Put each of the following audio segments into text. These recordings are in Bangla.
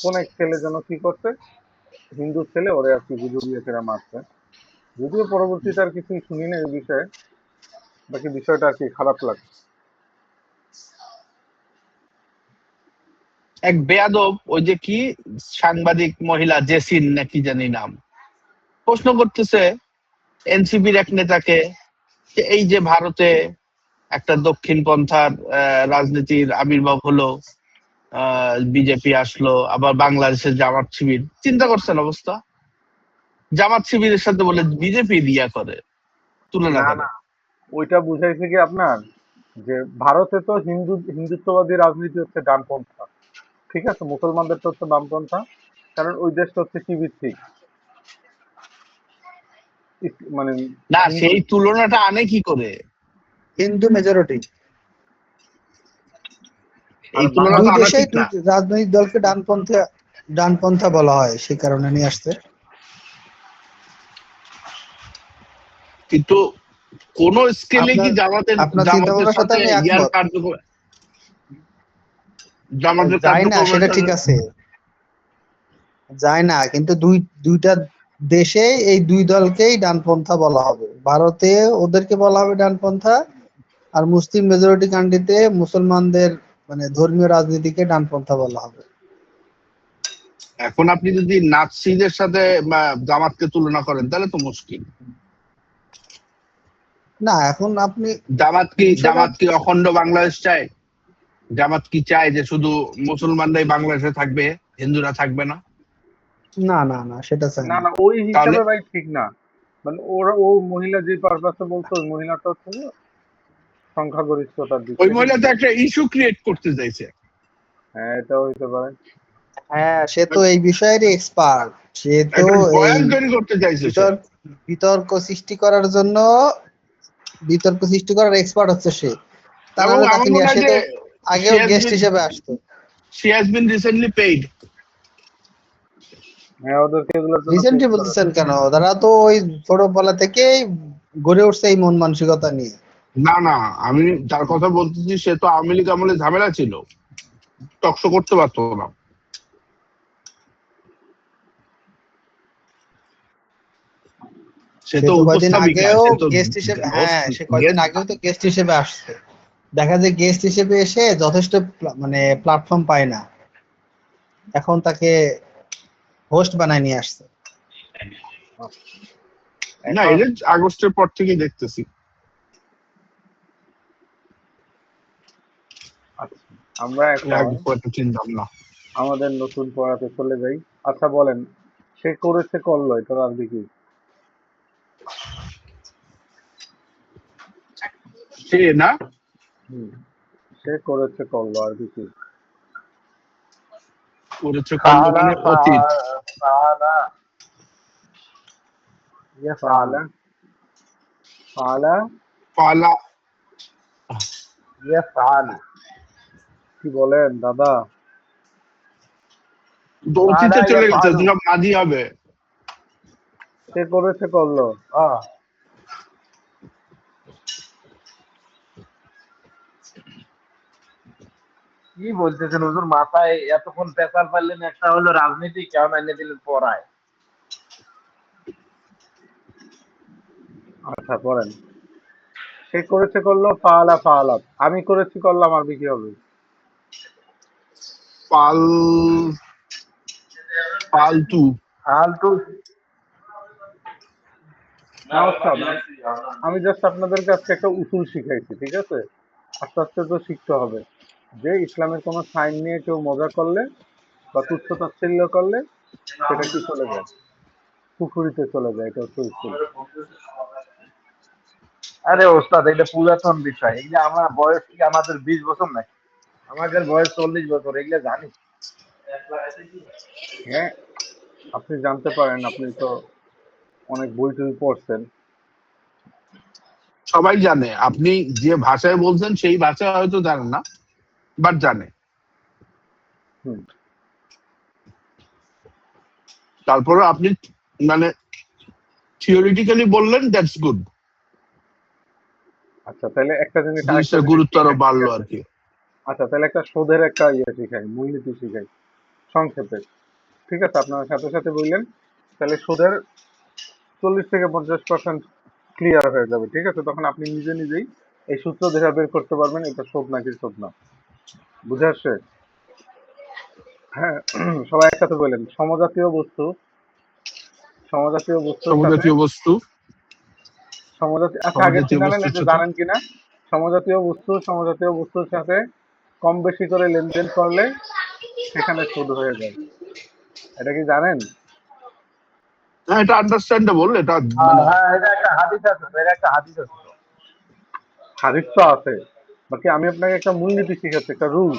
কোন এক ছেলে যেন কি করছে, হিন্দু ছেলে ওরে আর কি গুজবিয়ে ফেরা মারছে। যদিও পরবর্তীতে আর কিছুই শুনি না এই বিষয়ে, বাকি বিষয়টা আর কি খারাপ লাগে। এক বেয়াদব ওই যে কি সাংবাদিক মহিলা জেসিন নাকি জানি নাম, প্রশ্ন করতেছে এনসিপির এক নেতাকে যে এই যে ভারতে একটা দক্ষিণ পন্থার রাজনীতির আবির্ভাব হলো, বিজেপি আসলো, আবার বাংলাদেশে জামাত শিবির, চিন্তা করছেন অবস্থা? জামাত শিবিরের সাথে বলে বিজেপি দিয়া করে, তুলনা না করে। না, ওইটা বুঝাইছে কি আপনার, যে ভারতে তো হিন্দুত্ববাদী রাজনীতি হচ্ছে ডানপন্থা, ঠিক আছে, মুসলমানদের তো হচ্ছে বামপন্থা, কারণ ওই দেশটা হচ্ছে কি ভিত্তিক, মানে না, হিন্দু। সেই তুলনাটা আনে কি করে? হিন্দু মেজরিটি। আর এই তুলনা দুই তো আনা দেশেই ঠিক দুই না। রাজনৈতিক দলকে ডানপন্থা বলা হয়, সেই কারণে নিয়ে আসছে। কিন্তু কোন স্কেলে কি আপনার আপনার চিন্তা জামাতের ভাবনার সাথে সাথে আমি ইয়ার একমত। কার্যক্রম, জামাতের যায় না কার্যক্রমের সেটা সাথে? ঠিক আছে, যায় না, কিন্তু দুইটা দেশে এই দুই দলকেই ডানপন্থা বলা হবে। ভারতে ওদেরকে বলা হবে ডানপন্থা, আর মুসলিম মেজরিটি কান্ট্রিতে মুসলমানদের মানে ধর্মীয় রাজনীতিকে ডানপন্থা বলা হবে। এখন আপনি যদি নাৎসিদের সাথে জামাতকে তুলনা করেন তাহলে তো মুশকিল। না এখন আপনি সেটা জামাত কি অখণ্ড বাংলাদেশ চায়? জামাত কি চায় যে শুধু মুসলমানরাই বাংলাদেশে থাকবে, হিন্দুরা থাকবে না? না না না, সেটা চাই না না। না, ওই তাহলে হিসাবে ভাই ঠিক না। মানে ওরা, ও মহিলা যে পারপাসে বলতো, ওই মহিলাটা হচ্ছে যে সংখ্যাগরিষ্ঠতার দিক ওই থেকে মহিলা তো বিজেপি। একটা ইস্যু ক্রিয়েট করতে চাইছে। হ্যাঁ, এটাও হইতে পারে। হ্যাঁ, সে তো এই বিষয়েরই এক্সপার্ট। সে তো একটা এই বয়ান তৈরি করতে চাইছে সে। বিতর্ক বিতর্ক সৃষ্টি করার জন্য, বিতর্ক সৃষ্টি করার এক্সপার্ট হচ্ছে সে। তা এবং নাহলে তাকে আমার নিয়ে মনে হয় আসে যে তো আগেও গেস্ট হিসেবে আসতো। she has been recently paid. হ্যাঁ, ওদেরকে এগুলোর জন্য পেশ রিসেন্টলি করা। বলতেছেন কেন? তারা তো ওই ছোটবেলা থেকেই গড়ে উঠছে এই মন মানসিকতা নিয়ে। না না, আমি যার কথা বলতেছি সে তো আওয়ামী লীগ আমলে ঝামেলা ছিল, টকশো করতে পারতো না। সে সে তো তো কয়দিন উপস্থাপিকা, আগেও সে তো গেস্ট হিসেবে, হ্যাঁ, সে কয়দিন guest আগেও তো গেস্ট হিসেবে আসছে। দেখা যায় গেস্ট হিসেবে এসে যথেষ্ট মানে প্ল্যাটফর্ম পায় না, এখন তাকে হোস্ট বানায় নিয়ে আসছে। না, এখন এটা আগস্টের পর থেকেই দেখতেছি। আচ্ছা, আমরা এখন আগে খুব একটা চিনতাম না। আমাদের নতুন পড়াতে চলে যাই। আচ্ছা বলেন, সে করেছে করলো, এটার আর কি? সে না, হুম, সে করেছে করলো আর কি? করেছে করলো ফাআলা মানে অতীত। ফাআলা ফাআলা ফাআলা পালা। ইয়াফআলু। কি বলেন দাদা? ফাআলা অতীতে চলে গেছে, ইয়াফআলু, যেটা মাঝি হবে। সে করেছে করলো। কি বলতেছেন হুজুর? মাথায় এতক্ষণ পেশাল পারলেন, একটা হলো রাজনীতি, কেমন এনে দিলেন পড়ায়। আচ্ছা পড়েন। সে করেছে করলো, ফাআলা ফাআলাত। আমি করেছি করলাম, আর কি হবে? পাল পালতু। ফালতু না ওস্তাদ, আমি জাস্ট আপনাদেরকে আজকে একটা উসুল শিখাইছি, ঠিক আছে? আস্তে আস্তে তো শিখতে হবে যে ইসলামের কোনো সাইন নিয়ে কেউ মজা করলে বা তুচ্ছ তাচ্ছিল্য করলে সেটা কি চলে যায়, পুকুরিতে চলে যায়। এটা হচ্ছে উসুল। আরে ওস্তাদ, এটা পুরাতন বিষয়। এগুলো আমার বয়স কি আমাদের 20 বছর নাকি? আমাদের বয়স 40 বছর, এগুলো জানি। হ্যাঁ, আপনি জানতে পারেন, আপনি তো অনেক বই টই পড়ছেন। সবাই জানে, আপনি যে ভাষায় বলছেন সেই ভাষা হয়তো জানেন না, বাট জানে। হুম। তারপরে আপনি মানে থিওরিটিক্যালি বললেন, দ্যাটস গুড। আচ্ছা তাহলে একটা জিনিস, আরেকটা জিনিসটার জিনিস গুরুত্ব আরো শিখাই, ঠিক বাড়লো আছে? আর কি। আচ্ছা তাহলে একটা সুদের একটা ইয়ে শিখাই, মূলনীতি শিখাই। সংক্ষেপে, ঠিক আছে, আপনার সাথে সাথে বললেন, তাহলে সুদের 40 থেকে 50% ক্লিয়ার হয়ে যাবে, ঠিক আছে, তখন আপনি নিজে নিজেই এই সূত্র দেখে বের করতে পারবেন এটা শোধ নাকি শোধ না। বুঝে আসছে? হ্যাঁ। সবাই একসাথে বললেন, সমজাতীয় বস্তু, সমজাতীয় বস্তুর সাথে, সমজাতীয় বস্তু, আচ্ছা আগে সমজাতীয় শুনালেন, বস্তুর এই যে সাথে জানেন কিনা, সমজাতীয় বস্তু সমজাতীয় বস্তুর সাথে কম বেশি করে লেনদেন করলে সেখানে সুদ হয়ে যায়, এটা কি জানেন? হ্যাঁ, এটা আন্ডারস্ট্যান্ডেবল, এটা মানে হ্যাঁ, এটা একটা হাদিস আছে তো, এটা একটা হাদিস আছে তো। হাদিস তো আছে, বাকি আমি আপনাকে একটা মূলনীতি শিখাচ্ছি, একটা রুল,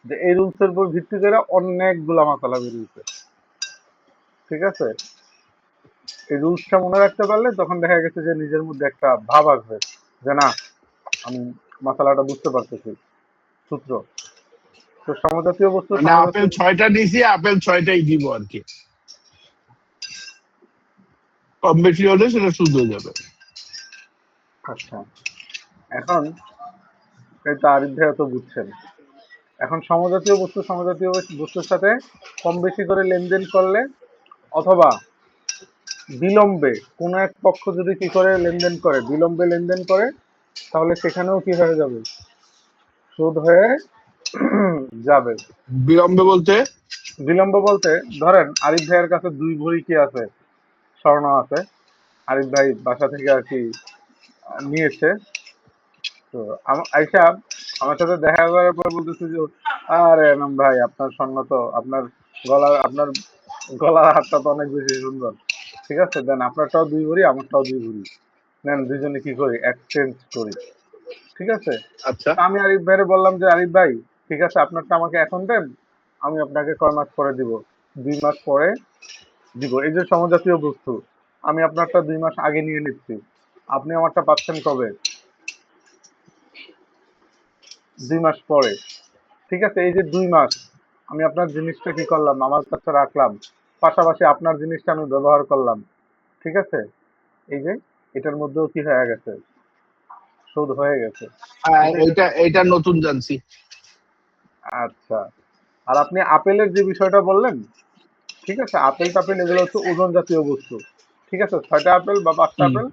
যে এই রুলস এর উপর ভিত্তি করে অনেকগুলা মাসালা বেরিয়েছে, ঠিক আছে, এই রুলসটা মনে রাখতে পারলে তখন দেখা গেছে যে নিজের মধ্যে একটা ভাব আসবে যে না, আমি মাসালাটা বুঝতে পারতেছি, সূত্র। তো সমজাতীয় বস্তু মানে আপেল সমজাতীয়, 6টা নিয়েছি, আপেল 6টাই দিব আর কি, কম বেশি হলে সেটা সুদ হয়ে যাবে। আচ্ছা, এখন এই তো আরিফ ভাইয়া তো বুঝছেন, এখন সমজাতীয় বস্তু সমজাতীয় বস্তুর সাথে কম বেশি করে লেনদেন করলে অথবা বিলম্বে কোনো এক পক্ষ যদি কি করে লেনদেন করে, বিলম্বে লেনদেন করে, তাহলে সেখানেও কি হয়ে যাবে, সুদ হয়ে যাবে। বিলম্বে বলতে? বিলম্ব বলতে ধরেন আরিফ ভাইয়ের কাছে 2 ভরি কি আছে, স্বর্ণ আছে, আরিফ ভাই বাসা থেকে আর কি নিয়েছে, তো আইসা আমার সাথে দেখা করার পর বলতেছে যে আরে এনাম ভাই, আপনার স্বর্ণ তো আপনার আপনার গলার হারটা তো অনেক বেশি সুন্দর, ঠিক আছে, দেন আপনারটাও 2 ভরি আমারটাও 2 ভরি, নেন দুইজনে কি করি এক্সচেঞ্জ করি, ঠিক আছে। আচ্ছা, তা আমি আরিফ ভাইরে বললাম যে আরিফ ভাই, ঠিক আছে, আপনারটা আমাকে এখন দেন, আমি আপনাকে কয় মাস পরে দিব, 2 মাস পরে দিব, এই যে সমজাতীয় বস্তু, আমি আপনারটা 2 মাস আগে নিয়ে নিচ্ছি, আপনি আমারটা পাচ্ছেন কবে, 2 মাস পরে, ঠিক আছে, এই যে 2 মাস আমি আপনার জিনিসটা কি করলাম, আমার কাছে রাখলাম, পাশাপাশি আপনার জিনিসটা আমি ব্যবহার করলাম, ঠিক আছে, এই যে এটার মধ্যেও কি হয়ে গেছে, সুদ হয়ে গেছে। হ্যাঁ, এটা এইটা এইটা নতুন জানছি। আচ্ছা, আর আপনি আপেলের যে বিষয়টা বললেন, ঠিক আছে, আপেল টাপেল এগুলো হচ্ছে ওজন জাতীয় বস্তু, ঠিক আছে, 6টা আপেল বা 5টা হুম আপেল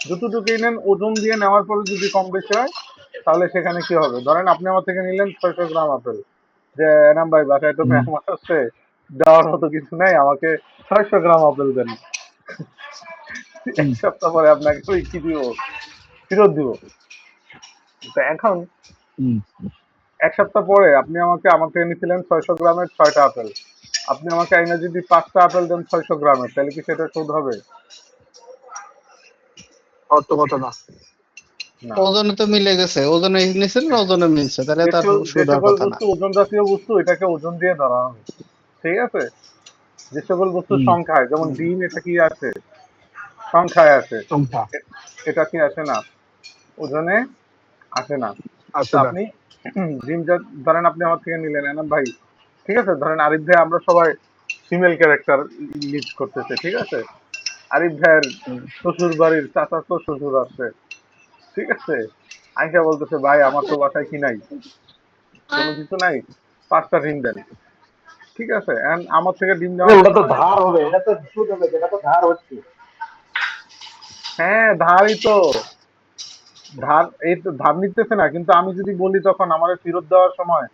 যতটুকুই নেন, ওজন দিয়ে নেওয়ার পরে যদি কম বেশি হয়, তাহলে সেখানে কি হবে, ধরেন আপনি আমার থেকে নিলেন 600 গ্রাম আপেল, যে এনাম ভাই বাসায় তো হুম মেহমান আসছে, দেওয়ার মতো কিছু নাই, আমাকে 600 গ্রাম আপেল দেন, এক হুম সপ্তাহ পরে আপনাকে ওই কি দিব, ফেরত দিব। তো এখন হুম। 1 সপ্তাহ পরে আপনি আমাকে আমার থেকে নিয়েছিলেন 600 গ্রামের 6টা আপেল, আপনি আমাকে আইনা যদি 5টা আপেল দেন 600 গ্রামের, তাহলে কি সেটা সুদ হবে? অত কথা না। না। ওজনে তো মিলে গেছে, ওজনে নিছেন না, ওজনে মিলছে, তাহলে তার যে সুদ হওয়ার সকল কথা না। বস্তু ওজন জাতীয় বস্তু, এটাকে ওজন দিয়ে ধরা হবে, ঠিক আছে, যে সকল বস্তু হুম সংখ্যায়, যেমন ডিম, এটা কি আছে, সংখ্যায় আছে, সংখ্যা এটা কি আসে না, ওজনে আসে না। তো আছে না। আপনি ডিম ধরেন আপনি আমার থেকে নিলেন এনাম ভাই, ঠিক আছে, ধরেন আরিফ ভাই, আমরা সবাই ফিমেল ক্যারেক্টার লিড করতেছে, ঠিক আছে, আরিফ ভাইয়ের হুম, শ্বশুর বাড়ির চাচা তো শ্বশুর আছে, ঠিক আছে, আইসা বলতেছে ভাই আমার তো বাসায় কি নাই, কোনো কিছু নাই, 5টা ডিম দেন, ঠিক আছে, and আমার থেকে ডিম নেওয়ার ওটা তো সময়, ধার হবে, এটা তো সুদ হবে, এটা তো ধার হচ্ছে। হ্যাঁ ধারই তো, ধার, এই তো ধার নিতেছে না, কিন্তু আমি যদি বলি তখন আমার ফেরত দেওয়ার সময়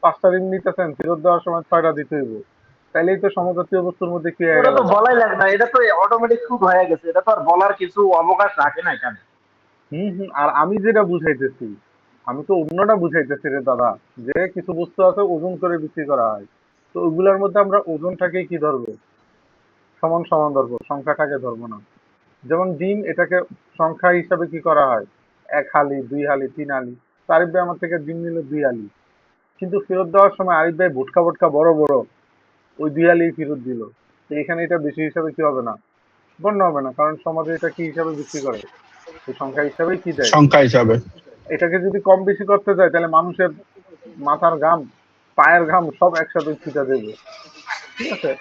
5টা ঋণ নিতেছেন, ফেরত দেওয়ার সময় 6টা দিতে হইব, তাইলেই তো সমজাতীয় বস্তুর মধ্যে কি হয়ে ওটা গেল। তো বলাই লাগে না, এটা তো অটোমেটিক সুদ হয়ে গেছে, এটা তো আর বলার কিছু অবকাশ রাখে না এখানে। হম, আর আমি যেটা বুঝাইতেছি, আমি তো অন্যটা বুঝাইতেছি রে দাদা, যে কিছু বস্তু আছে ওজন করে বিক্রি করা হয়, তো ওগুলোর মধ্যে আমরা ওজনটাকে কি ধরবো, সমান সমান ধরবো, সংখ্যাটাকে ধরবো না। যেমন ডিম, এটাকে সংখ্যা হিসাবে কি করা হয়, 1 হালি 2 হালি 3 হালি, তো আরিফ ভাই আমার থেকে ডিম নিল 2 হালি, কিন্তু ফেরত দেওয়ার সময় আরিফ ভাই ভুটকা ভুটকা বড় বড় ওই 2 হালি ফেরত দিল, তো এখানে এটা বেশি হিসাবে কি হবে না, গণ্য হবে না, কারণ সমাজে এটা কি হিসাবে বিক্রি করে, এই সংখ্যা হিসাবেই কি দেয়। সংখ্যা হিসাবে। এটাকে যদি কম বেশি করতে যায়, তাহলে মানুষের মাথার ঘাম, পায়ের ঘাম সব একসাথে ছিটা দেবে, ঠিক আছে,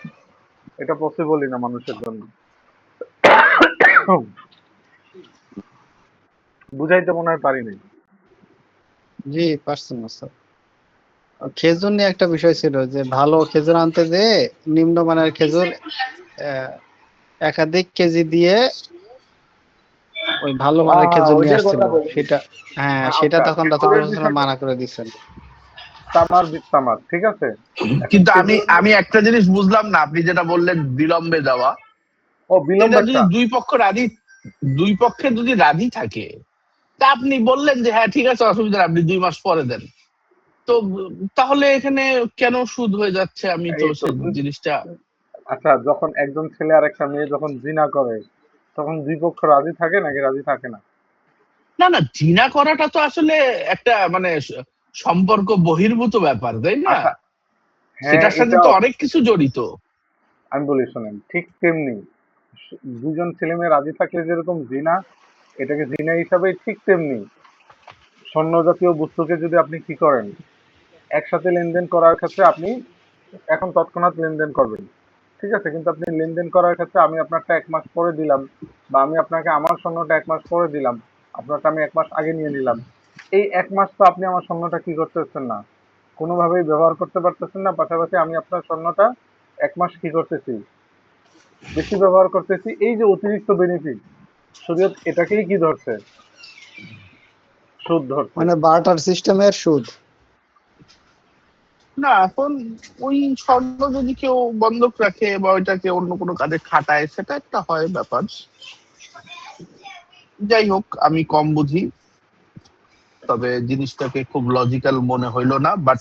এটা পসিবলই না মানুষের জন্য। বুঝাইতে মনে হয় পারি নাই। জি, পারছেন না স্যার। খেজুর নিয়ে একটা বিষয় ছিল যে ভালো খেজুর আনতে যেয়ে নিম্নমানের খেজুর একাধিক কেজি দিয়ে ওই ভালো মানের খেজুর নিয়ে ওইটার আসছিল কথা বলছি। সেটা। হ্যাঁ, সেটা আচ্ছা, তখন খেজুরের রাসূলুল্লাহ সাল্লাল্লাহু আলাইহি ওয়াসাল্লাম বিষয়টা মানা করে দিয়েছেন। তামার, ঠিক আছে। এখন কিন্তু আমি খেজুরের আমি মধ্যে একটা জিনিস বুঝলাম না, আপনি যেটা বললেন বিলম্বে যাওয়া, এটা যদি বিলম্বেরটা। দুই পক্ষে যদি রাজি থাকে, তা আপনি বললেন যে হ্যাঁ ঠিক আছে অসুবিধা নেই, আপনি 2 মাস পরে দেন, তো তাহলে এখানে কেন সুদ হয়ে যাচ্ছে? আমি তো এই তো সে জিনিসটা, আচ্ছা, যখন একজন ছেলে আর একটা মেয়ে যখন জিনা করে, তখন দুই পক্ষ রাজি থাকে নাকি রাজি থাকে না? না না, জিনা করাটা তো আসলে একটা মানে সম্পর্ক বহির্ভূত ব্যাপার, তাই না? আচ্ছা, হ্যাঁ, সেটার সাথে তো এটাও অনেক কিছু জড়িত। আমি বলি শোনেন, ঠিক তেমনি দুজন ছেলে মেয়ে রাজি থাকলে যেরকম জিনা, এটাকে জিনা হিসাবে, ঠিক তেমনি স্বর্ণ জাতীয় বস্তুকে যদি আপনি কি করেন, একসাথে লেনদেন করার ক্ষেত্রে আপনি এখন তৎক্ষণাৎ লেনদেন করবেন, ঠিক আছে, কিন্তু আপনি লেনদেন করার ক্ষেত্রে আমি আপনারটা 1 মাস পরে দিলাম, বা আমি আপনাকে আমার স্বর্ণটা 1 মাস পরে দিলাম, আপনারটা আমি 1 মাস আগে নিয়ে নিলাম। এই 1 মাস তো আপনি আমার স্বর্ণটা কি করতেছেন না, কোনোভাবেই ব্যবহার করতে পারতেছেন না। পাশাপাশি আমি আপনার স্বর্ণটা 1 মাস কি করতেছি, বেশি ব্যবহার করতেছি। এই যে অতিরিক্ত বেনিফিট, শরীয়ত এটাকেই কি ধরছে, সুদ ধরছে। মানে বার্টার সিস্টেমের সুদ। না এখন ওই স্বর্ণ যদি কেউ বন্ধক রাখে বা ওইটাকে অন্য কোনো কাজে খাটায়, সেটা একটা হয় ব্যাপার। যাই হোক, আমি কম বুঝি, তবে জিনিসটাকে খুব লজিক্যাল মনে হইলো না, বাট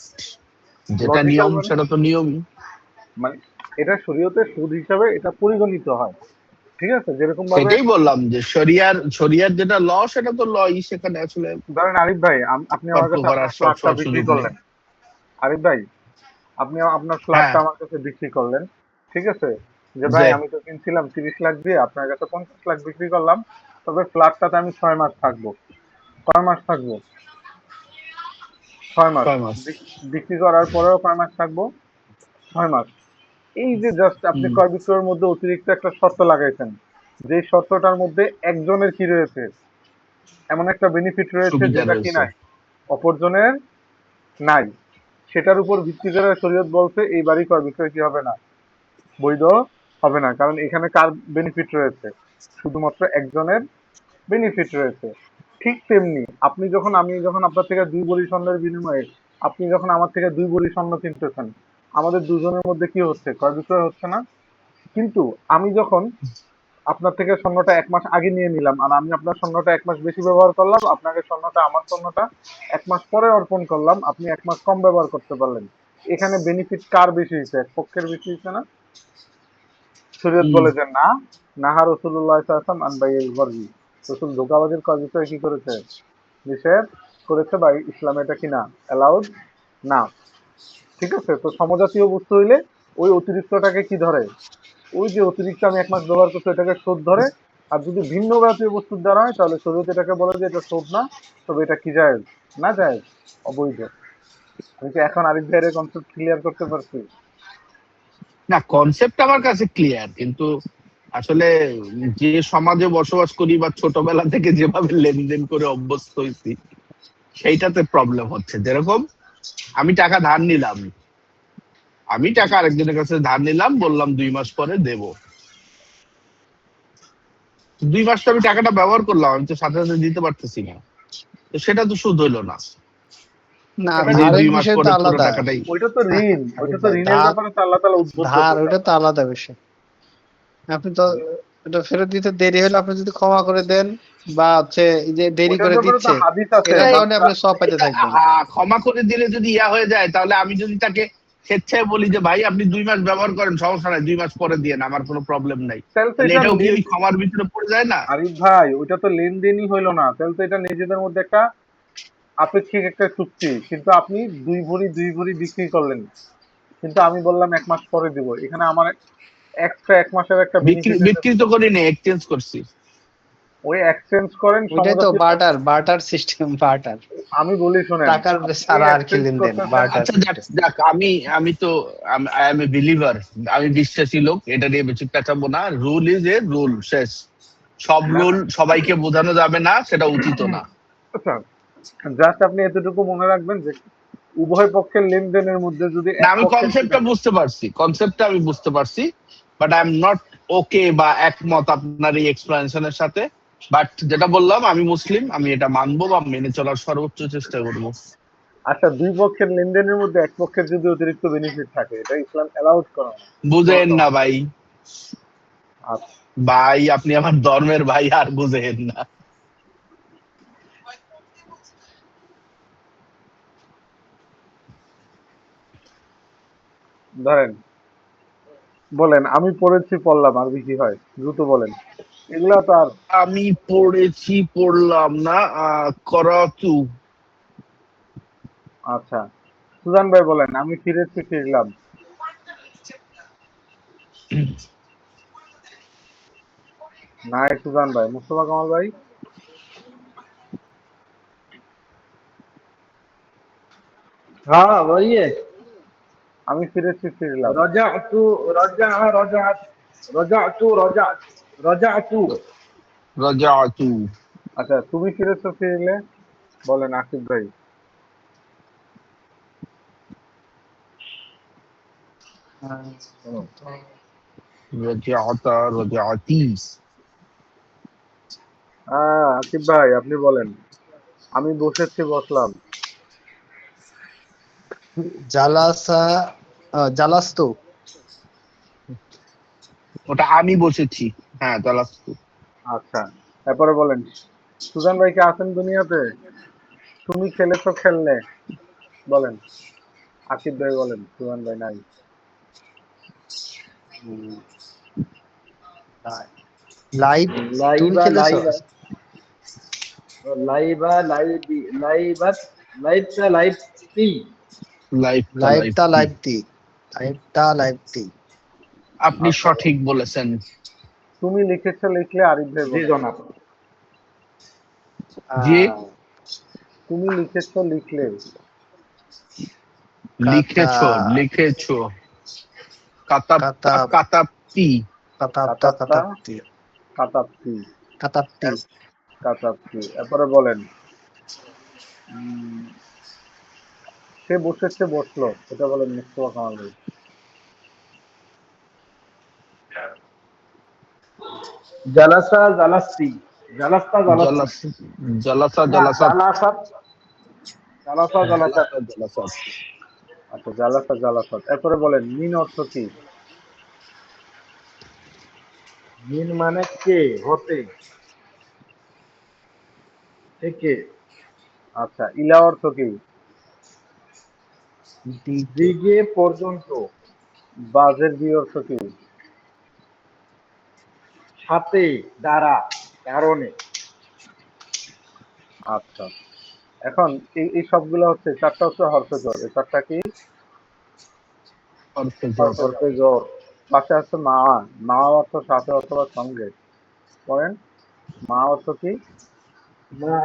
যেটা লজিক্যাল নিয়ম মানে, সেটা তো নিয়মই। মানে এটা শরীয়তের সুদ হিসাবে এটা পরিগণিত হয়, ঠিক আছে, যেরকম ভাবে সেটাই বললাম যে শরিয়ার যেটা ল সেটা তো লই, সেখানে আসলে ধরেন আরিফ ভাই, আপনি আমার তর্ক কাছে আপনার করার সব ফ্ল্যাটটা সব বিক্রি সুযোগ নেই। করলেন। আরিফ ভাই, আপনি আপনার হ্যাঁ, ফ্ল্যাটটা আমার কাছে বিক্রি করলেন, ঠিক আছে, যে ভাই যে আমি তো কিনছিলাম 30 লাখ দিয়ে, আপনার কাছে 50 লাখ বিক্রি করলাম, তবে ফ্ল্যাটটাতে আমি 6 মাস থাকবো। কয় মাস থাকবো? 6 মাস। 6 মাস। বিক্রি করার পরেও কয় মাস থাকবো? 6 মাস। এই যে জাস্ট আপনি হুম, ক্রয় বিক্রয়ের মধ্যে অতিরিক্ত একটা শর্ত লাগাইছেন, যে শর্তটার মধ্যে একজনের কি রয়েছে, এমন একটা বেনিফিট রয়েছে সুবিধা যেটা কি রয়েছে। নাই, অপরজনের নাই। সেটার উপর ভিত্তি করে শরীয়ত বলছে এই বাড়ি ক্রয় বিক্রয় কি হবে না, বৈধ হবে না, কারণ এখানে কার বেনিফিট রয়েছে, শুধুমাত্র একজনের বেনিফিট রয়েছে। ঠিক তেমনি আমি যখন আপনার থেকে 2 ভরি স্বর্ণের বিনিময়ে আপনি যখন আমার থেকে 2 ভরি স্বর্ণ কিনতেছেন, আমাদের দুজনের মধ্যে কি হচ্ছে, ক্রয় বিক্রয় হচ্ছে না? কিন্তু আমি যখন আপনার থেকে স্বর্ণটা 1 মাস আগে নিয়ে নিলাম, আর আমি আপনার স্বর্ণটা 1 মাস বেশি ব্যবহার করলাম, আপনাকে আমার স্বর্ণটা 1 মাস পরে অর্পণ করলাম, আপনি 1 মাস কম ব্যবহার করতে পারলেন। এখানে বেনিফিট কার বেশি হয়েছে, এক পক্ষের বেশি হয়েছে না? শরীয়ত হুম, বলে যে না, নাহা রাসূলুল্লাহ সাল্লাল্লাহু আলাইহি ওয়াসাল্লাম আন বাইইল গররি, রাসূল ধোঁকাবাজির কাজ বিষয়ে কি করেছে, নিষেধ করেছে, বা ইসলামে এটা কি না, অ্যালাউড না, ঠিক আছে। তো সমজাতীয় বস্তু হইলে ওই অতিরিক্তটাকে কি ধরে, ওই যে অতিরিক্ত আমি 1 মাস ব্যবহার করছি এটাকে সুদ ধরে। আর যদি ভিন্ন জাতীয় বস্তুর দ্বারা হয়, তাহলে শরীয়ত এটাকে বলে যে এটা সুদ না, তবে এটা কি জায়েজ, না জায়েজ, অবৈধ। আমি কি এখন আরিফ ভাইয়ের কনসেপ্ট ক্লিয়ার করতে পারছি? না কনসেপ্ট আমার কাছে ক্লিয়ার, কিন্তু আসলে যে সমাজে বসবাস করি বা ছোটবেলা থেকে যেভাবে লেনদেন করে অভ্যস্ত হয়েছি, সেইটাতে প্রবলেম হচ্ছে। যেরকম আমি টাকা আরেকজনের কাছে ধার নিলাম, বললাম 2 মাস পরে দেব। 2 মাস তো আমি টাকাটা ব্যবহার করলাম, আমি তো সাথে সাথে দিতে পারতেছি না, তো সেটা তো সুদ হইলো না। না, এটা আমি যে ধারের 2 মাস বিষয় তো পরে পুরো আলাদা। টাকাটাই, ওইটা তো ঋণ, ওইটা আরিফ তো ভাই, ঋণের ব্যাপারে তো আল্লাহ তাআলা উদ্বুদ্ধ ধার করছে ওইটা তো আপনাকে। আলাদা বিষয়। আপনি তো এটা ফেরত দিতে দেরি হলে আপনি যদি ক্ষমা করে দেন বা হচ্ছে এই যে দেরি ওইটার করে ব্যাপারে তো দিচ্ছে, হাদিস আছে, এটা এটার কারণে বাচ্চা। আপনি সব পাইতে এটা থাকবেন। ক্ষমা করে দিলে যদি হয়ে যায়, তাহলে আমি যদি তাকে স্বেচ্ছায় বলি যে ভাই আপনি 2 মাস ব্যবহার করেন, সমস্যা নাই, 2 মাস পরে দিয়ে আমার কোনো প্রবলেম নাই, তাহলে তো তাহলে এটা এটাও কি ওই ক্ষমার ভিতরে পড়ে যায় না? আরিফ ভাই, ওইটা তো লেনদেনই হইলো না, তাহলে তো এটা নিজেদের মধ্যে একটা আপেক্ষিক একটা চুক্তি। কিন্তু আপনি 2 ভরি বিক্রি করলেন, কিন্তু আমি বললাম 1 মাস পরে দিব, এখানে আমার এক্সট্রা 1 মাসের একটা বিক্রি বেনিফিট বিক্রি তো করিনি, এক্সচেঞ্জ করছি। ওই এক্সচেঞ্জ করেন ওইটাই তো সমজাতীয় বার্টার, বার্টার সিস্টেম, বার্টার। আমি বলি শোনেন, টাকার আপনি ছাড়া আর কি এক্সচেঞ্জ লেনদেন, করতেছেন। বার্টার আচ্ছা যাক সিস্টেম। যাক, আমি তো আই এম এ বিলিভার, আমি বিশ্বাসী লোক, এটা নিয়ে বেশি পেঁচাবো না। রুল ইজ এ রুল, শেষ। সব না রুল না, সবাইকে বোঝানো যাবে না, সেটা উচিত না। আচ্ছা, জাস্ট আপনি এতটুকু মনে রাখবেন যে উভয় পক্ষের লেনদেনের মধ্যে যদি না, এক আমি পক্ষের কনসেপ্টটা বুঝতে পারছি, কনসেপ্টটা আমি বুঝতে পারছি, but I am not okay বা একমত আপনার এই এক্সপ্লেনেশনের সাথে। বাট যেটা বললাম, আমি মুসলিম, আমি এটা মানবো বা মেনে চলার সর্বোচ্চ চেষ্টা করবো। আচ্ছা, দুই পক্ষের লেনদেনের মধ্যে এক পক্ষের যদি অতিরিক্ত বেনিফিট থাকে, এটা ইসলাম অ্যালাউড করে না। বুঝেন না ভাই, আচ্ছা, ভাই আপনি আমার ধর্মের ভাই, আর বুঝেন না। ধরেন বলেন, আমি পড়েছি পড়লাম, আর কি হয় দ্রুত বলেন। এগুলা তো আর আমি পড়েছি পড়লাম না, করতু। আচ্ছা, সুজান ভাই বলেন, আমি ফিরেছি ফিরলাম। নাই সুজান ভাই, মুস্তফা কামাল ভাই। हाँ वही है। আমি ফিরেছি ফিরলাম। रजअतु रजअ रजअत रजअतु रजअत रजअतु। রাজাতু। আচ্ছা, তুমি ফিরেছো ফিরলে, বলেন আকিব ভাই। রাজাতা রাজাতি। আকিব ভাই আপনি বলেন, আমি বসেছি বসলাম। জালাসা জালাস্তু। ওটা আমি বসেছি, হ্যাঁ তালাস্তু। আচ্ছা, তারপরে বলেন, সুজান ভাই কি আছেন দুনিয়াতে? তুমি খেলেছো খেললে, বলেন। আকিব ভাই বলেন, সুজান ভাই নাই। লাইভ, তুমি लाइबा খেলেছো? लाइबा लाइबा लाइबी लाइबत लाइबता लाइबती। লাইফটা লাইভটা লাইফটি। লাইভটি, লাইভটা লাইভটি। আপনি আচ্ছা, সঠিক বলেছেন। তুমি লিখেছো লিখলে, আরিফ ভাই जी বলেন। जनाब। জি। আহ, তুমি লিখেছো লিখলে। কাতা লিখেছো লিখেছো। কাতাপ্তা কাতাব কাতাপ্তি। কাতাবতা কাতাপ্তা কাতাবতি কাতাপ্তি। কাতাবতি। কাতাপ্তি, এরপরে বলেন, উম, সে বসেছে বসলো, এটা বলেন মুস্তফা কামাল ভাই। जलसा जलस्ती जलस्ता जलस्ती। জলাস জলাসা ना জলাসাত। जलासत जलसा जलसत। জলাসা জলাসাত। আচ্ছা, জালাসা জালাসাত, এরপরে বলেন মিন অর্থ কি? मिन माने के होते থেকে। আচ্ছা, ইলা অর্থ কি? দিকে দিকে পর্যন্ত। বাজের বি অর্থ কি? সাথে দ্বারা কারণে। আচ্ছা, এখন এই সবগুলো হচ্ছে, চারটা হচ্ছে হরফে জ্বর, এই চারটা কি? অর্থজর। হরফে জ্বর। হরফে জ্বর। পাশে আছে মা। মা অর্থ সাথে অথবা সঙ্গে, বলেন মা অর্থ কি? মা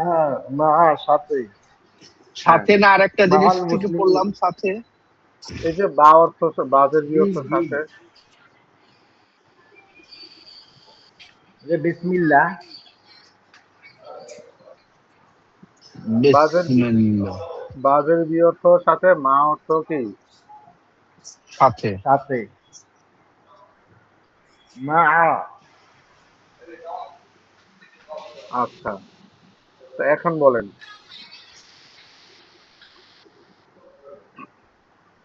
মা সাথে। হ্যাঁ, সাথে না, আর একটা জিনিস মাআল থেকে মুসলিমিন। পড়লাম সাথে। এই যে বা অর্থ, বাজের বি জি অর্থ জি। সাথে। যে বিসমিল্লাহ। বাজের বিসমিল্লাহ। বাজের বি অর্থ সাথে, মা অর্থ কি? সাথে। সাথে। মা আচ্ছা, তো এখন বলেন,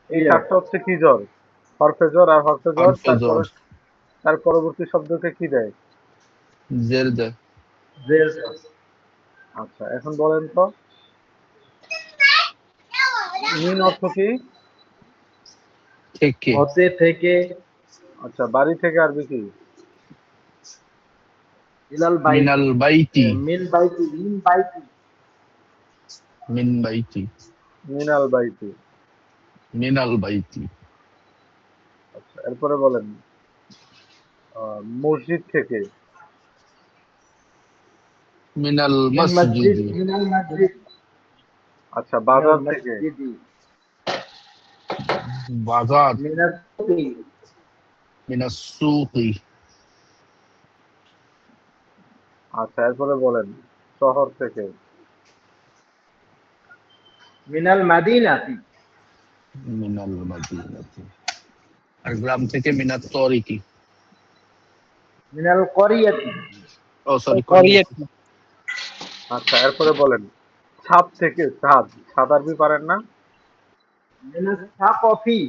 এই ইয়া চারটা হচ্ছে কি জ্বর? হরফে জ্বর, আর হরফে জ্বর অর্থজর। তারপরে তার পরবর্তী শব্দকে কি দেয়? জেরদে। জের। আচ্ছা, এখন বলেন তো, মিন অর্থ কি? থেকে। হতে থেকে। আচ্ছা, বাড়ি থেকে আরবি কি? ইলাল বাইত। মিনাল বাইতি। মিন বাইতি মিন বাইতি। মিন বাইতি। মিনাল বাইতি। মিনাল বাইতি। আচ্ছা, এরপরে বলেন, মসজিদ থেকে। মিনাল মিন মসজিদ মসজিদি। মিনাল মসজিদ। আচ্ছা, মিনাল বাজার থেকে। মসজিদি। বাজার। মিনাল সুকি। মিনাস সুকি। আচ্ছা, এরপরে বলেন, শহর থেকে। মিনাল মাদিনাতি। মিনাল মাদিনাতি। আর গ্রাম থেকে মিনাত তরিকি। মিনাল করিয়াতি। ও সরি, করিয়েট। করিয়াতি। আচ্ছা, এরপরে বলেন ছাদ থেকে ছাদ। ছাদ আরবি পারেন না? মিনাল সাকফি।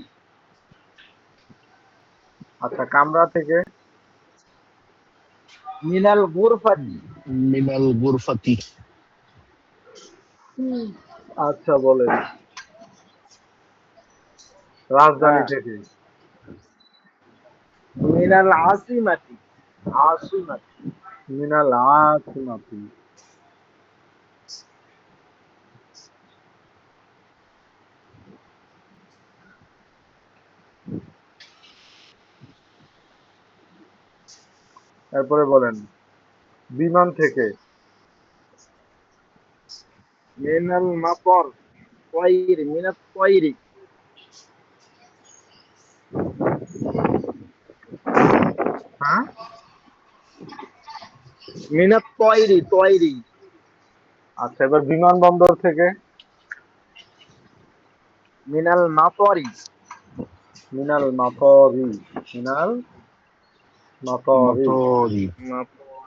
আচ্ছা, কামরা থেকে। মিনাল গুরফাতি। মিনাল গুরফাতি। আচ্ছা বলেন রাজধানী হ্যাঁ, থেকে। মিনাল আসিমাতি। আসিমাতি। মিনাল আসিমাতি। এরপরে বলেন বিমান থেকে। মিনাল মাতর। তয়রি, মিনাত তয়রি। হ্যাঁ, মিনাত তয়রি, তয়রি। আচ্ছা এবার বিমানবন্দর থেকে। মিনাল মাতরি। মিনাল মাতরি। মিনাল মাতরি। মতরি। মাতর।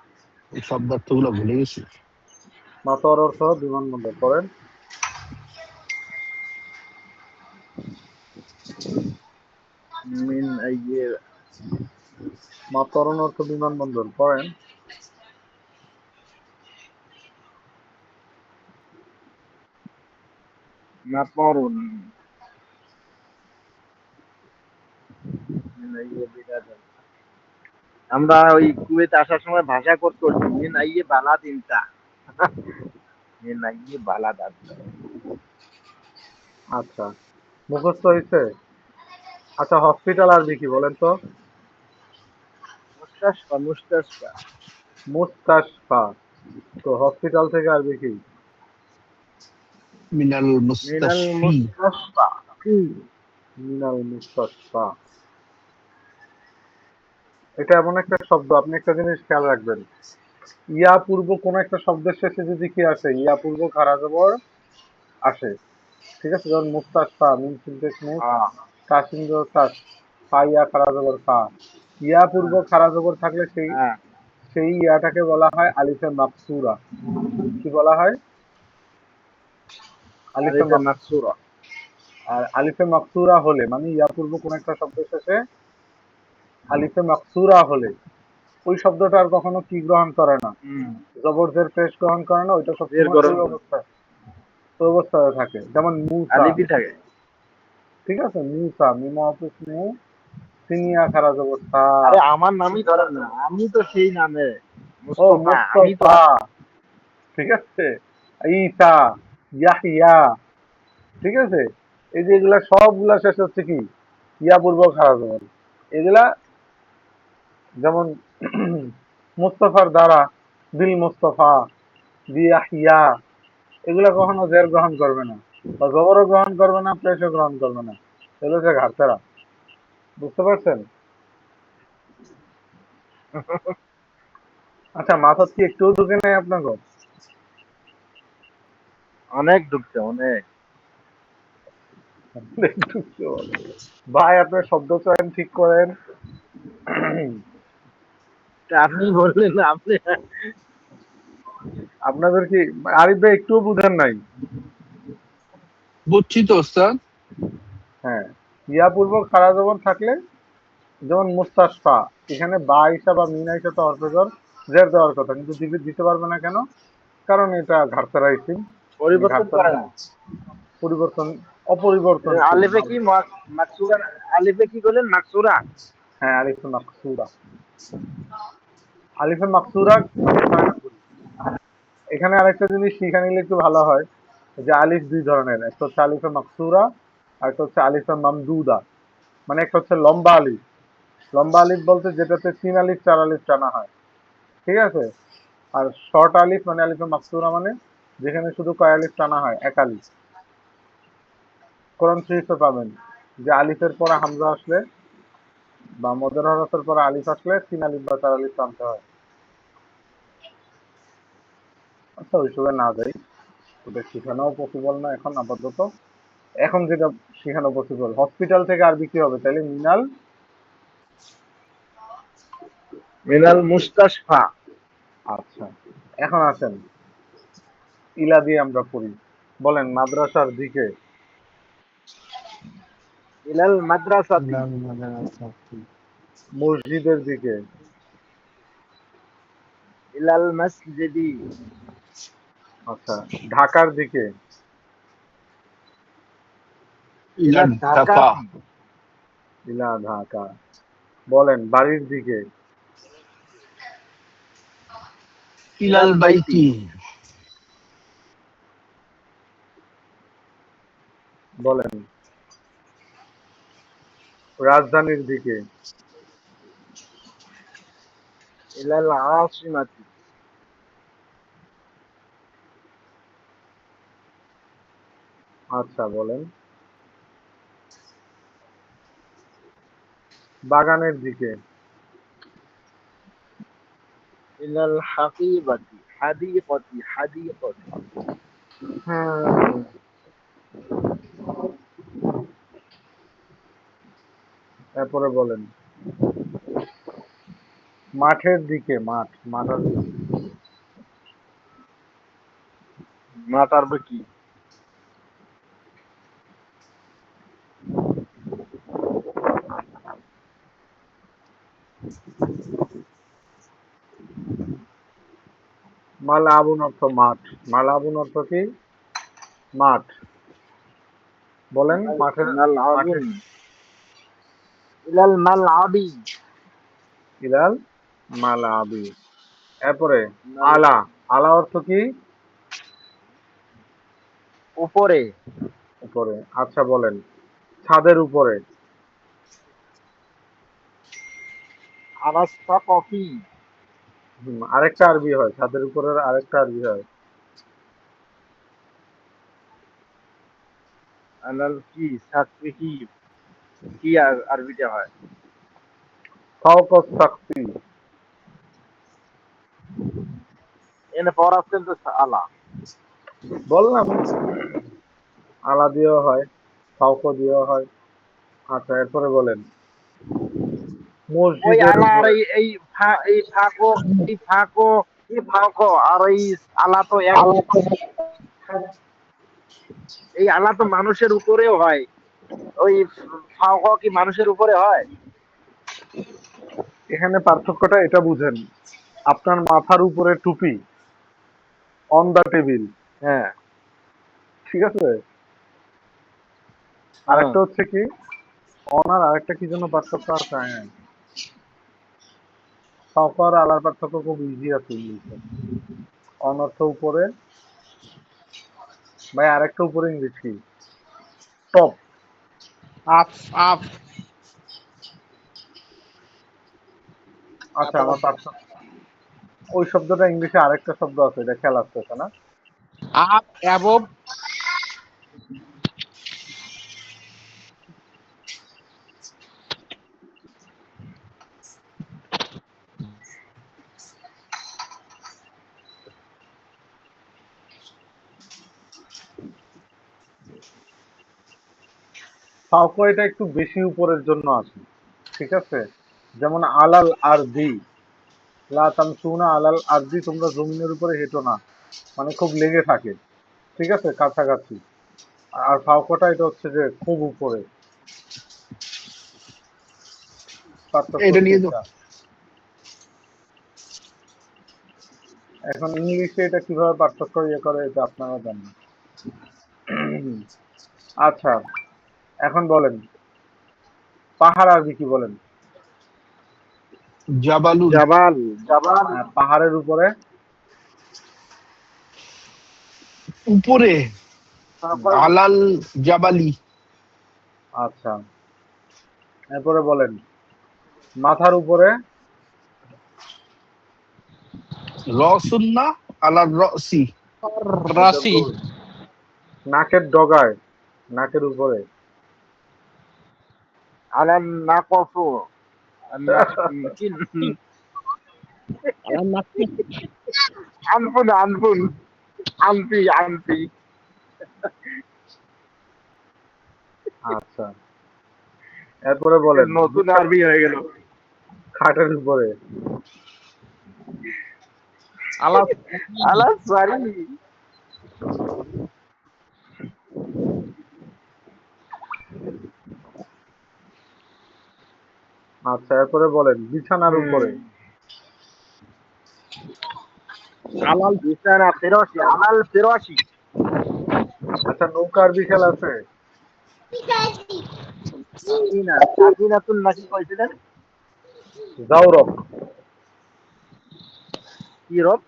এই শব্দার্থগুলো ভুলে গেছি। মাতর অর্থ বিমানবন্দর। করেন মিন আইয়ে মাতরণ অর্থ বিমানবন্দর। করেন মাতরুন। মিন আইয়ে বিলাদান। আমরা ওই কুয়েতে আসার সময় ভাষা কোর্স করছি, মিন আইয়ে বালাদিনতা। মিন আইয়ে বালাদান। আচ্ছা, মুখস্থ হয়েছে? আচ্ছা, হসপিটাল আরবি কি বলেন তো? মুস্তাশফা, মুস্তাশফা। মুস্তাশফা। তো হসপিটাল থেকে আরবি কি? মিনাল মিনাল মুস্তাশফি। মুস্তাশফা। মিনাল মুস্তাশফা। এটা এমন একটা শব্দ, আপনি একটা জিনিস খেয়াল রাখবেন। ইয়া পূর্ব কোন একটা শব্দের শেষে যদি কি আসে, ইয়া পূর্ব খাড়া জবর আসে। ঠিক আছে, যেমন মুস্তাশফা, মিন সিনটেক্স মুস, হ্যাঁ, কাসিম জবর কাস, ফা ইয়া খাড়া জবর ফা। ইয়া পূর্ব খাড়া জবর থাকলে সেই হ্যাঁ। সেই ইয়াটাকে বলা হয় আলিফে মাকসুরা। কি বলা হয়? আলিফে আলিফে মাকসুরা। আর আলিফে মাকসুরা হলে মানে ইয়া পূর্ব কোন একটা শব্দের শেষে আলিফে মাকসুরা হলে ওই শব্দটা আর কখনো কি গ্রহণ করে না, হুম। জবরজের পেশ গ্রহণ করে না। ওইটা বের সবসময় গরম। ওই অবস্থায় থাকে। যেমন মুসা। আলিফই থাকে। ঠিক আছে, মুসা মিম অফিস মু, সিনিয়া খারাজ অবস্থা। আরে আমার নামই ধরেন না, আমি তো সেই নামে ও মুস্তফা, আমি তো মুস্তফা। ঠিক আছে, ঈসা, ইয়াহিয়া। ঠিক আছে, এই যে এগুলা সবগুলা শেষ হচ্ছে কি ইয়া পূর্ব খারাজ অবস্থা। এগুলা যেমন মুস্তফার দ্বারা, বিল মুস্তফা, বিয়াহিয়া, এগুলা কখনো জের গ্রহণ করবে না, বা জবরও গ্রহণ করবে না, প্রেসও গ্রহণ করবে না। এগুলো হচ্ছে ঘাটতারা। বুঝতে পারছেন? আচ্ছা, মাথার কি একটুও ঢুকে নাই আপনাকে? অনেক ঢুকছে, অনেক। ঢুকছে বলে। ভাই আপনার শব্দ চয়ন ঠিক করেন। তা আপনি বললেন না, আপনি। আপনাদের কি আরিফ ভাই একটুও বুঝেন নাই? বুঝছি তো ওস্তাদ। হ্যাঁ, ইয়া পূর্ব খাড়া জবর থাকলে যেমন মুস্তাশফা, এখানে বা আইসা বা মিন আইসা তো অর্থকর জের দেওয়ার কথা, কিন্তু দিতে দিতে পারবে না কেন? কারণ এটা ঘাটতারা ইসিম। মানে পরিবর্তন ঘাটতারা করে না। পরিবর্তন, অপরিবর্তনশীল আলিফে কি মাকসুরা? আলিফে কি বললেন, মাকসুরা? হ্যাঁ, আলিফে মাকসুরা। আলিফে মাকসুরা চয়ন করি। এখানে আরেকটা জিনিস শিখে নিলে একটু ভালো হয়, যে আলিফ দুই ধরনের, একটা হচ্ছে আলিফে মাকসুরা আর একটা হচ্ছে আলিফে মামদুদা। মানে একটা হচ্ছে লম্বা আলিফ। লম্বা আলিফ বলতে যেটাতে 3 আলিফ 4 আলিফ টানা হয়। ঠিক আছে, আর শর্ট আলিফ মানে আলিফে মাকসুরা মানে যেখানে শুধু কয় আলিফ টানা হয়, 1 আলিফ। কোরআন শরীফে পাবেন যে আলিফের পরে হামজা আসলে বা মদের হরফের পরে আলিফ আসলে 3 আলিফ বা 4 আলিফ টানতে হয়। আচ্ছা, ওইসবে না যাই, ওটা শেখানোও পসিবল না এখন আপাতত। এখন যেটা সেখানে পসিবল। হসপিটাল থেকে আরবি কি হবে তাহলে? মিনাল মিনাল মুস্তাশফা। আচ্ছা, এখন আসেন ইলা দিয়ে আমরা পড়ি। বলেন মাদ্রাসার দিকে। ইলাল মাদ্রাসাতি। ইলাল মাদ্রাসাতি। মসজিদের দিকে। ইলাল মসজিদি। আচ্ছা, ঢাকার দিকে। ইলা ইলাল ঢাকা। ঢাকাতি। ইলা ঢাকা। বলেন বাড়ির দিকে। ইলাল বাইতি। বাইতি। বলেন রাজধানীর দিকে। ইলাল আসিমাতি। আচ্ছা বলেন বাগানের দিকে। ইলাল হাকিবাতি। হাদিকতি। হাদিকতি। হ্যাঁ, এরপরে বলেন মাঠের দিকে। মাঠ আসবে কি? মাঠ আরবে কি? মালাবুন অর্থ মাঠ। মালাবুন অর্থ কি? মাঠ। বলেন মাঠের মাঠে। মালআবুন। ইলাল মালআবি। ইলাল মালাবি। এরপরে মাল আলা। আলা অর্থ কি? উপরে। উপরে। আচ্ছা বলেন ছাদের উপরে। আরাস্তা কফি। আরেকটা আরবি হয় ছাদের উপরের, আরেকটা আরবি হয় আলাল কি সাকফিহি। কি আরবিতে হয়? ফাওকাস সাকফি। এনে পড়াচ্ছেন তো আলা। বললাম আলা দিয়েও হয়, ফাওকা দিয়েও হয়। আচ্ছা এরপরে বলেন ওই মসজিদের আলা আর উপরে। এই ফাঁকো, এই ফাঁকো, এই ফাঁকো আর এই আলা তো এক। এই আলা তো মানুষের উপরেও হয়। ওই ফাঁকো কি মানুষের উপরে হয়? এখানে পার্থক্যটা এটা বুঝেন, আপনার মাথার উপরে টুপি, অন দা টেবিল, হ্যাঁ, ঠিক আছে? হ্যাঁ। আরেকটা হচ্ছে কি অন, আর আরেকটা কি জন্য পার্থক্য আছে? হ্যাঁ, ফাওকা আর আলার পার্থক্য খুব ইজি আছে ইংলিশে। অন অর্থ উপরে। ভাই আরেকটা উপরে ইংলিশ কি? টপ। Up up. আচ্ছা আমার পার্থক্য, ওই শব্দটা ইংলিশে আরেকটা শব্দ আছে, এটা খেয়াল আসতেছে না। Up above. ফাওকা এটা একটু বেশি উপরের জন্য আছে, ঠিক আছে? যেমন আলাল আরদি, লা তামসুনা আলাল আরদি, তোমরা জমিনের উপরে হেঁটো না, মানে খুব লেগে থাকে, ঠিক আছে, কাছাকাছি। আর ফাওকাটা এটা হচ্ছে যে খুব উপরে। পার্থক্য এটা হচ্ছে নিয়ে তো এটা। এখন ইংলিশে এটা কিভাবে পার্থক্য ইয়ে করে এটা আপনারা জানেন। আচ্ছা এখন বলেন পাহাড় আরবি কি বলেন? জাবালুন। জাবাল। জাবাল। পাহাড়ের উপরে। উপরে তারপর আলাল জাবালি। আচ্ছা এরপরে বলেন মাথার উপরে। রসুন্না আলাল রসি। রাশি। নাকের ডগায়, নাকের উপরে। আলাল নাকফু। কি আমার নাকি আনফুন আনফুন। আনফি আনফি। আচ্ছা, এরপরে বলেন নতুন আরবি হয়ে গেল। খাটের উপরে। আলাপ আলাস সরি। আচ্ছা, এরপরে বলেন বিছানার উপরে। আলাল বিছানা ফেরসি, আলাল ফেরসি। আচ্ছা, নৌকার বিশাল আছে। সাফিনা, সাফিনাতুন নাকি কইছিলেন? জাউরক। কি রব?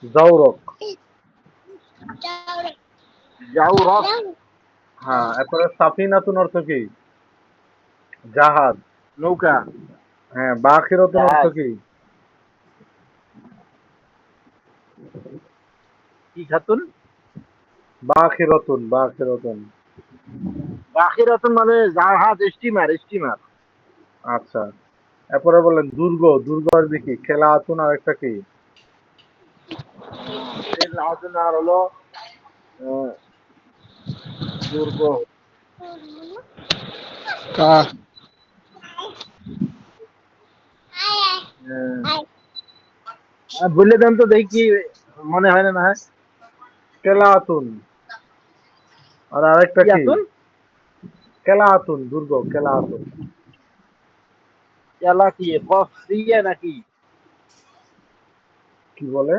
জাউরক। যাও রব। হ্যাঁ, এরপরে সাফিনাতুন অর্থ কি? জাহাজ। নৌকা। হ্যাঁ, বাখিরাতুন অর্থ জাহাজ। কি? কি খাতুন? বাখিরাতুন, বাখিরাতুন। বাখিরাতুন মানে জাহাজ, স্টিমার, স্টিমার। আচ্ছা, এরপরে বলেন দুর্গ। দুর্গ আরবি কি? খেলাতুন আর একটা কি? খেলাতুন আর হলো আহ, দুর্গ। কা বললে দেন তো দেখি কি মনে হয় না, না হয়। কেলাতুন। আর আরেকটা কি কি? আতুন? কেলাতুন, দুর্গ কেলাতুন। কেলা কি কফ দিয়ে নাকি? কি বলে?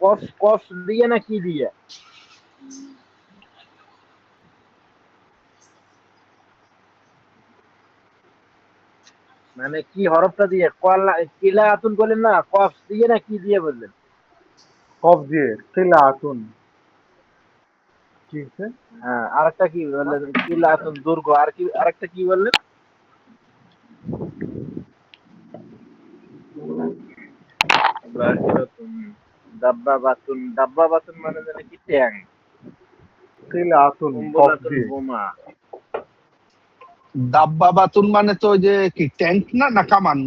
কফ কফ দিয়ে না কি দিয়ে? মানে কি হরফটা দিয়ে? কলা কিলা আতুন বললেন না, কফ দিয়ে না কি দিয়ে বললেন? কফ দিয়ে কিলাতুন। কি হচ্ছে? হ্যাঁ, আরেকটা কি বললেন? কিলা আতুন দুর্গ, আর কি আরেকটা কি বললেন? বাহিরাতুন, দাব্বাবাতুন। দাব্বাবাতুন মানে যেন কি ট্যাং। কিলাতুন কফ কুম্বলাতুন দিয়ে। বোমা। দাব্বা বাতুন মানে তো ওই যে কি ট্যাঙ্ক না, না কামান?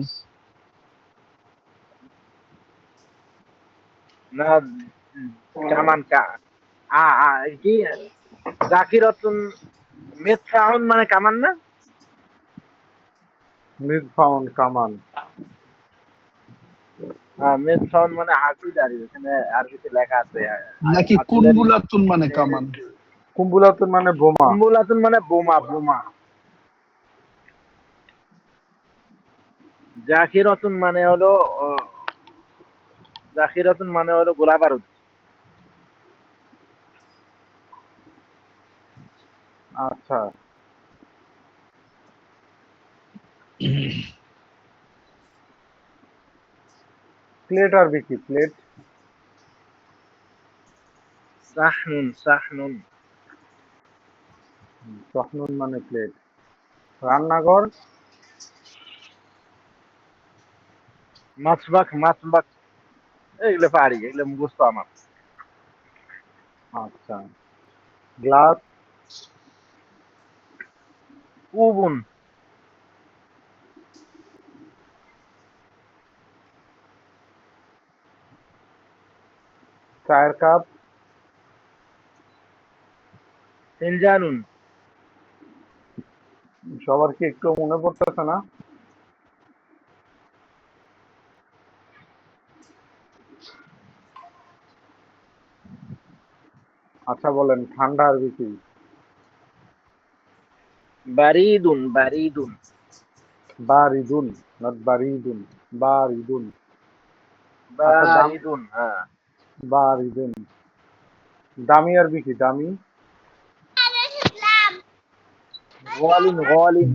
না কামান কা কি জাকিরাতুন মেথরাউন মানে কামান না? মিদফাউন কামান। হ্যাঁ, মেথরাউন মানে আর্টিলারি, এখানে আরবিতে লেখা আছে নাকি আর্টিলারি। কুনবুলাতুন মানে কামান? কুম্বুলাতুন মানে বোমা। কুম্বলাতুন মানে বোমা, বোমা। জাকিরাতুন মানে হলো জাকিরাতুন মানে হলো গোলা বারুদ। আচ্ছা, প্লেট আরবি কি? প্লেট। সাহনুন, সাহনুন। সহনুন মানে প্লেট। রান্নাঘর। মাছবাক, মাছবাক। এগুলো পারি, এগুলো মুখস্থ আমার। আচ্ছা, গ্লাস। কুবুন। চায়ের কাপ। ফিনজানুন। সবার কি একটু মনে পড়তেছে না? আচ্ছা, বলেন ঠান্ডা আরবি কি? বারিদুন, বারিদুন। বারিদুন, নট বারিদুন। বারিদুন। আচ্ছা, বারিদুন, হ্যাঁ। বারিদুন। দামি আরবি কি? দামি। গোয়ালিন, গোয়ালিন।